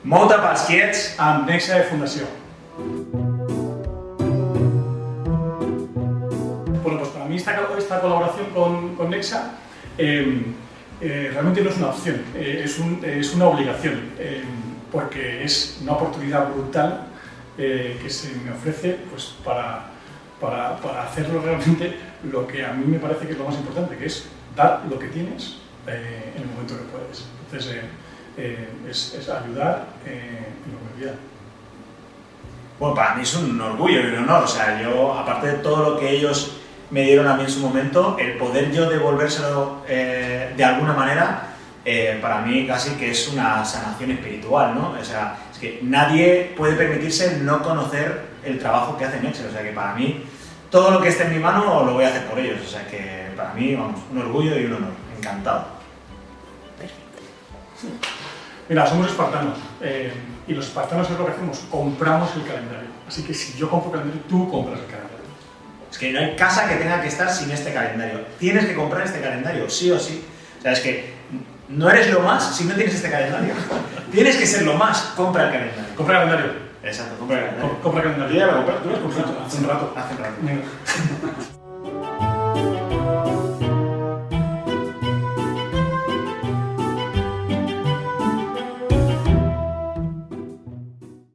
Molta pels quiets amb Nexa Fundació. Bueno, pues para mí esta colaboración con Nexa realmente no es una opción, es una obligación, porque es una oportunidad brutal que se me ofrece pues, para hacerlo realmente lo que a mí me parece que es lo más importante, que es dar lo que tienes en el momento que puedes. Entonces, es ayudar en lo que pueda. Bueno, para mí es un orgullo y un honor, o sea, yo, aparte de todo lo que ellos me dieron a mí en su momento, el poder yo devolvérselo de alguna manera, para mí casi que es una sanación espiritual, ¿no? O sea, es que nadie puede permitirse no conocer el trabajo que hace Excel, o sea, que para mí, todo lo que esté en mi mano lo voy a hacer por ellos, o sea, que para mí, vamos, un orgullo y un honor, encantado. Mira, somos espartanos y los espartanos es lo que hacemos, compramos el calendario. Así que si yo compro el calendario, tú compras el calendario. Es que no hay casa que tenga que estar sin este calendario. Tienes que comprar este calendario, sí o sí. O sea, es que no eres lo más si no tienes este calendario. Tienes que ser lo más, compra el calendario. Compra el calendario. Exacto, compra el calendario. Compra el calendario. Yo ya lo he comprado, ¿tú lo has comprado? Hace un rato. Hace un rato.